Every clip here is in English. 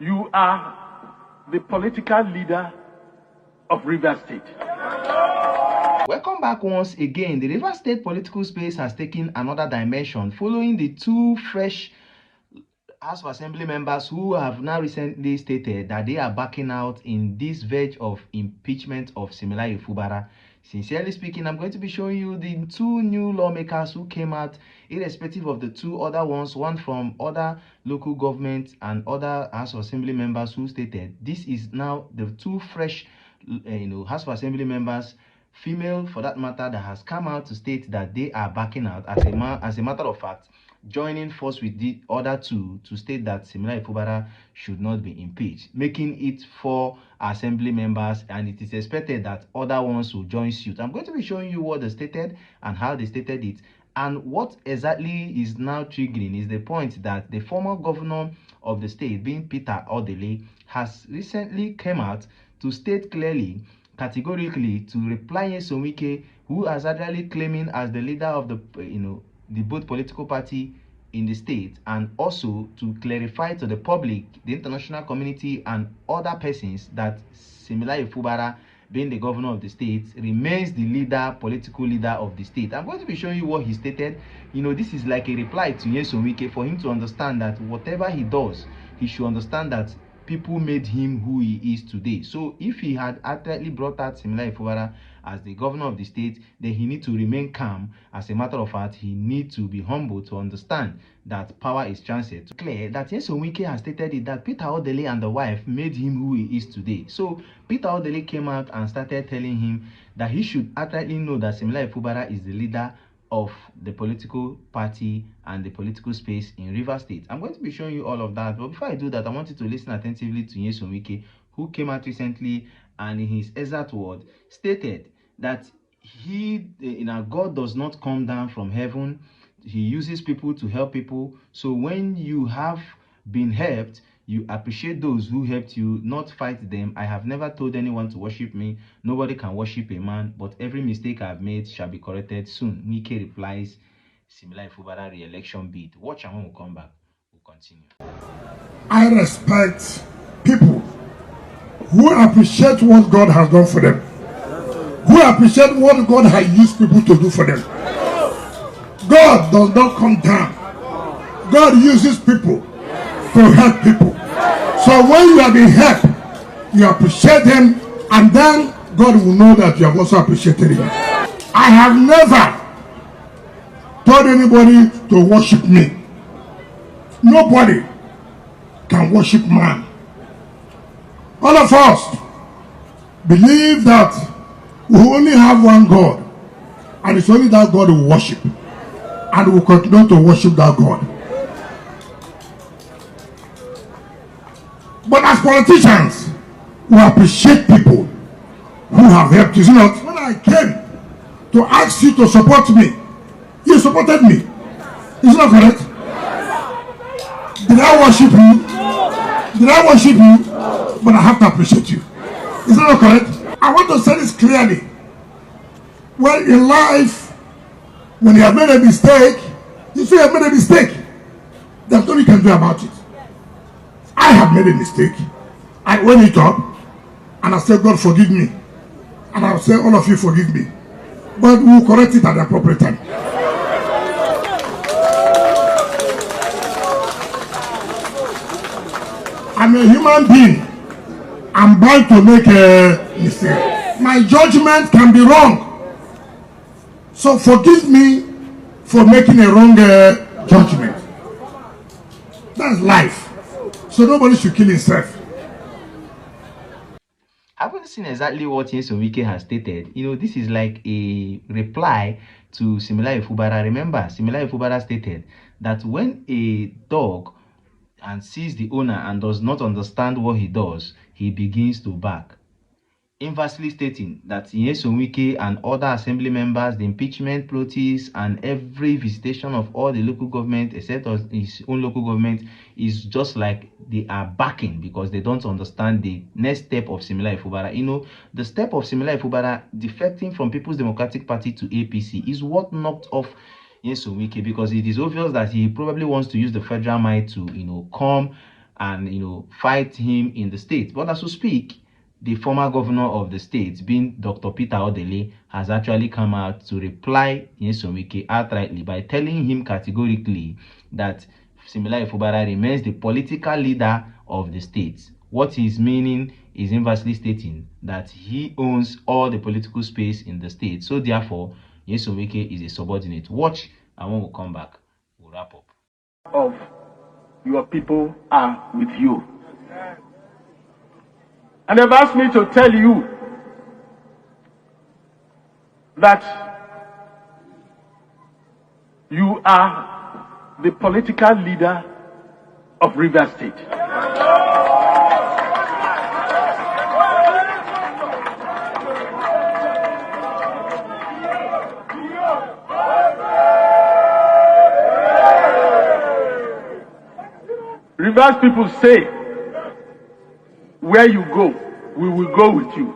You are the political leader of Rivers State. Welcome back once again. The Rivers State political space has taken another dimension following the two fresh House of Assembly members who have now recently stated that they are backing out in this verge of impeachment of Similayo Fubara. Sincerely speaking, I'm going to be showing you the two new lawmakers who came out, irrespective of the two other ones, one from other local governments and other House of Assembly members who stated this is now the two fresh, House of Assembly members, female for that matter, that has come out to state that they are backing out. As a matter of fact, joining force with the other two to state that Similayo Fubara should not be impeached, making it 4 assembly members, and it is expected that other ones will join suit. I'm going to be showing you what they stated and how they stated it, and what exactly is now triggering is the point that the former governor of the state, being Pl0t, has recently come out to state clearly, categorically, to reply WIKE, who is actually claiming as the leader of the the both political party in the state, and also to clarify to the public, the international community and other persons that Similayo Fubara, being the governor of the state, remains the political leader of the state. I'm going to be showing you what he stated. This is like a reply to WIKE for him to understand that whatever he does, he should understand that people made him who he is today. So if he had accurately brought out Similayo Fubara as the governor of the state, then he needs to remain calm. As a matter of fact, he needs to be humble to understand that power is transient. Clear that WIKE has stated it that Pl0t and the wife made him who he is today. So Pl0t came out and started telling him that he should accurately know that Similayo Fubara is the leader of the political party and the political space in Rivers State. I'm going to be showing you all of that, but before I do that, I want you to listen attentively to WIKE, who came out recently and in his exact word stated that God does not come down from heaven. He uses people to help people. So when you have been helped, you appreciate those who helped you, not fight them. I have never told anyone to worship me. Nobody can worship a man, but every mistake I have made shall be corrected soon. WIKE replies, Similayo Fubara re-election bid. Watch, and when we come back, we'll continue. I respect people who appreciate what God has done for them, who appreciate what God has used people to do for them. God does not come down. God uses people to help people. So when you have been helped, you appreciate them, and then God will know that you have also appreciated him. I have never told anybody to worship me. Nobody can worship man. All of us believe that we only have one God, and it's only that God we worship, and we will continue to worship that God. But as politicians, we appreciate people who have helped us. When I came to ask you to support me, you supported me. Is that correct? Did I worship you? Did I worship you? But I have to appreciate you. Is that not correct? I want to say this clearly. Well, in life, when you have made a mistake, you say you have made a mistake. There's nothing you can do about it. I have made a mistake. I own it up, and I say, God forgive me. And I'll say, all of you forgive me. But we will correct it at the appropriate time. I'm a human being. I'm bound to make a mistake. My judgment can be wrong. So forgive me for making a wrong judgment. That's life. So nobody should kill himself. I haven't seen exactly what WIKE has stated. This is like a reply to Similayo Fubara. Remember, Similayo Fubara stated that when a dog sees the owner and does not understand what he does, he begins to bark. Inversely stating that WIKE and other assembly members, the impeachment, Pl0ts, and every visitation of all the local government except his own local government is just like they are backing because they don't understand the next step of Similayo Fubara. The step of Similayo Fubara defecting from People's Democratic Party to APC is what knocked off WIKE, because it is obvious that he probably wants to use the federal might to come and fight him in the state. But as we speak, the former governor of the state, being Dr. Peter Odele, has actually come out to reply Nyesom Wike outrightly by telling him categorically that Similaye Fubara remains the political leader of the state. What he's meaning is inversely stating that he owns all the political space in the state. So therefore, Nyesom Wike is a subordinate. Watch, and when we come back, we'll wrap up. Of your people are with you. And they've asked me to tell you that you are the political leader of Rivers State. Rivers people say, where you go, we will go with you.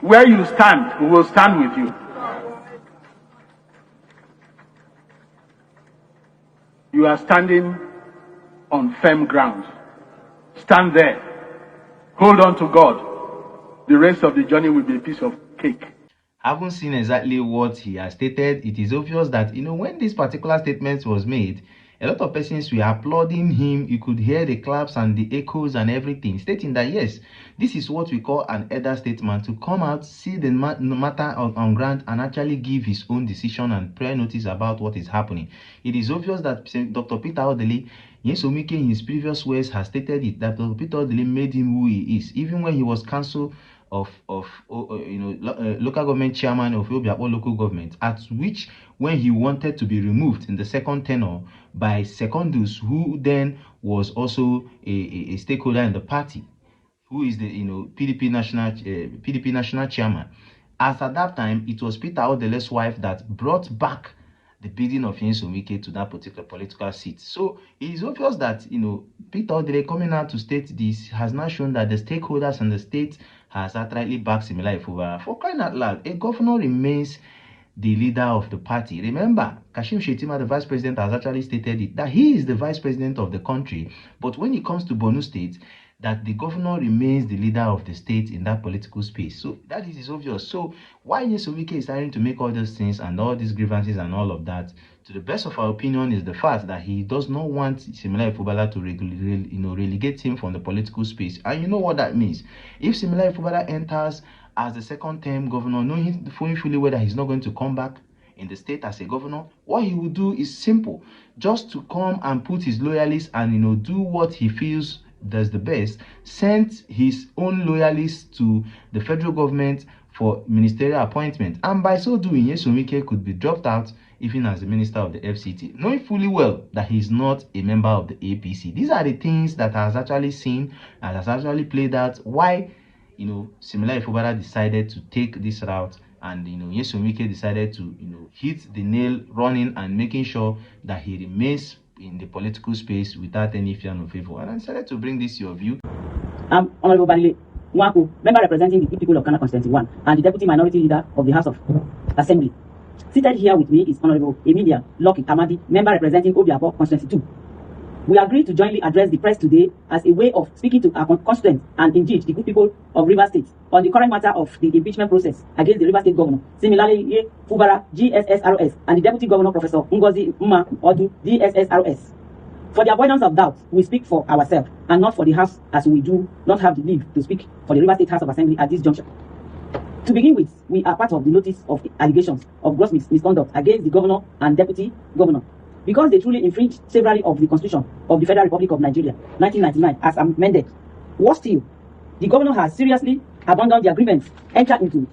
Where you stand, we will stand with you. You are standing on firm ground. Stand there. Hold on to God. The rest of the journey will be a piece of cake. Haven't seen exactly what he has stated. It is obvious that, when this particular statement was made, a lot of persons were applauding him. You could hear the claps and the echoes and everything, stating that yes, this is what we call an elder statesman, to come out, see the matter on ground, and actually give his own decision and prior notice about what is happening. It is obvious that Dr. Peter Odele, Nyesom Wike in his previous words has stated it, that Dr. Peter Odele made him who he is, even when he was council of local government chairman of Obiakpo local government, at which when he wanted to be removed in the second tenure by Secondus, who then was also a stakeholder in the party, who is the PDP national chairman. As at that time, it was Peter Odele's wife that brought back the bidding of Nyesom Wike to that particular political seat. So it is obvious that Peter Odele coming out to state this has now shown that the stakeholders and the state has outrightly backed Similaye Fubara. For crying out loud, a governor remains the leader of the party. Remember, Kashim Shettima, the vice president, has actually stated it, that he is the vice president of the country. But when it comes to Borno State, that the governor remains the leader of the state in that political space. So that is obvious. So why Nyesom Wike is starting to make all these things and all these grievances and all of that, to the best of our opinion, is the fact that he does not want Similaye Fubara to relegate him from the political space. And you know what that means. If Similaye Fubara enters as the second-term governor, knowing fully well that he's not going to come back in the state as a governor, what he will do is simple, just to come and put his loyalists and do what he feels does the best, send his own loyalists to the federal government for ministerial appointment, and by so doing, Nyesom Wike could be dropped out even as the minister of the FCT, knowing fully well that he is not a member of the APC. These are the things that has actually seen and has actually played out why Similaye Fubara decided to take this route, and Nyesom Wike decided to hit the nail running and making sure that he remains in the political space without any fear or favor. And I decided to bring this to your view. I'm Honorable Banile Nwaku, member representing the people of Ghana Constituency 1 and the deputy minority leader of the House of Assembly. Seated here with me is Honorable Emilia Lucky Amadi, member representing Obiakpo Constituency 2. We agreed to jointly address the press today as a way of speaking to our constituents and indeed the good people of Rivers State on the current matter of the impeachment process against the Rivers State governor, Similaye Fubara, GSSRS, and the deputy governor, Professor Ngozi Mma Odu, DSSRS. For the avoidance of doubt, we speak for ourselves and not for the House, as we do not have the leave to speak for the Rivers State House of Assembly at this juncture. To begin with, we are part of the notice of allegations of gross misconduct against the governor and deputy governor, because they truly infringed severally of the Constitution of the Federal Republic of Nigeria, 1999, as amended. Worse still, the governor has seriously abandoned the agreements entered into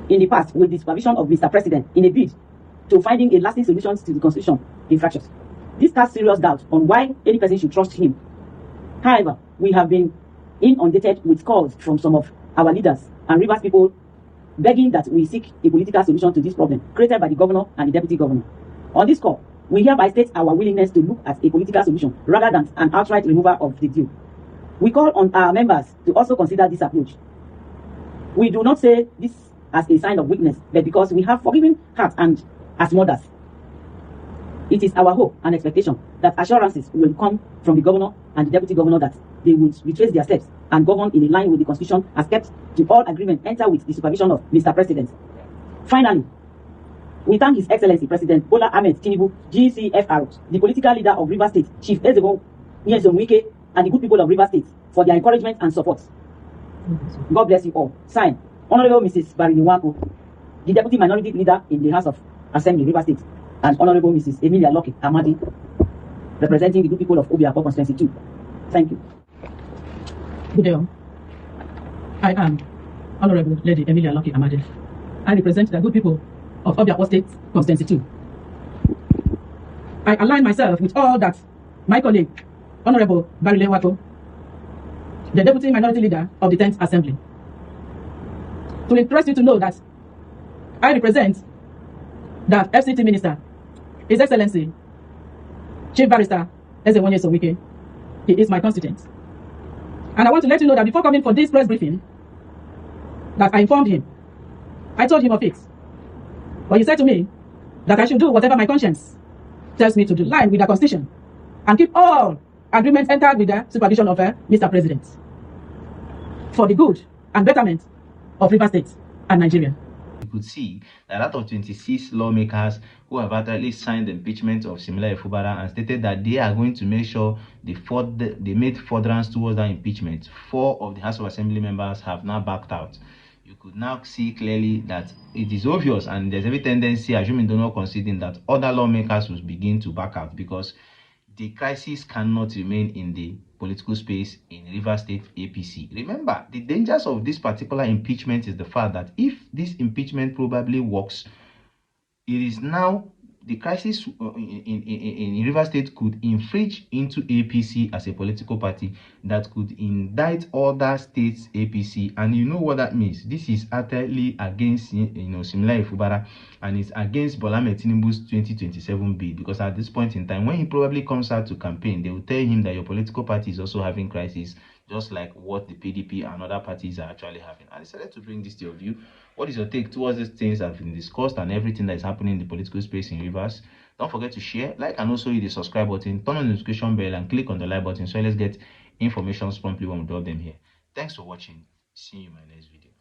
in the past with the supervision of Mr. President in a bid to finding a lasting solution to the Constitution infractions. This casts serious doubt on why any person should trust him. However, we have been inundated with calls from some of our leaders and Rivers people begging that we seek a political solution to this problem created by the governor and the deputy governor. On this call, we hereby state our willingness to look at a political solution rather than an outright removal of the deal. We call on our members to also consider this approach. We do not say this as a sign of weakness, but because we have forgiving hearts and as mothers. It is our hope and expectation that assurances will come from the governor and the deputy governor that they will retrace their steps and govern in line with the constitution as kept to all agreement enter with the supervision of Mr. President. Finally, we thank His Excellency President Bola Ahmed Tinubu, GCFR, the political leader of Rivers State, Chief L0ses, WIKE, and the good people of Rivers State for their encouragement and support. God bless you all. Signed, Honorable Mrs. Bariniwako, the Deputy Minority Leader in the House of Assembly, Rivers State, and Honorable Mrs. Emilia Loki Amadi, representing the good people of Obiako Constituency 2. Thank you. Good day all. I am Honorable Lady Emilia Loki Amadi. I represent the good people of Obiako State Constituency 2. I align myself with all that my colleague, Honorable Bariniwako, the Deputy Minority Leader of the 10th Assembly, to interest you to know that I represent the FCT Minister, His Excellency Chief Barrister L0ses WIKE. He is my constituent. And I want to let you know that before coming for this press briefing, that I informed him. I told him of it. But he said to me that I should do whatever my conscience tells me to do, line with the Constitution, and keep all agreements entered with the supervision of Mr. President, for the good and betterment of Rivers State and Nigeria. You could see that out of 26 lawmakers who have actually signed the impeachment of Fubara and stated that they are going to make sure they made furtherance towards that impeachment, 4 of the House of Assembly members have now backed out. You could now see clearly that it is obvious, and there's every tendency, assuming they're not conceding, that other lawmakers will begin to back out, because the crisis cannot remain in the political space in Rivers State APC. Remember, the dangers of this particular impeachment is the fact that if this impeachment probably works, it is now the crisis in Rivers State could infringe into APC as a political party that could indict other states APC, and you know what that means. This is utterly against Fubara, and it's against Bola Ahmed Tinubu's 2027 bid, because at this point in time, when he probably comes out to campaign, they will tell him that your political party is also having crisis, just like what the PDP and other parties are actually having. I decided to bring this to your view. What is your take towards these things that have been discussed and everything that is happening in the political space in Rivers? Don't forget to share, like, and also hit the subscribe button, turn on the notification bell, and click on the like button so let's get information promptly when we drop them here. Thanks for watching. See you in my next video.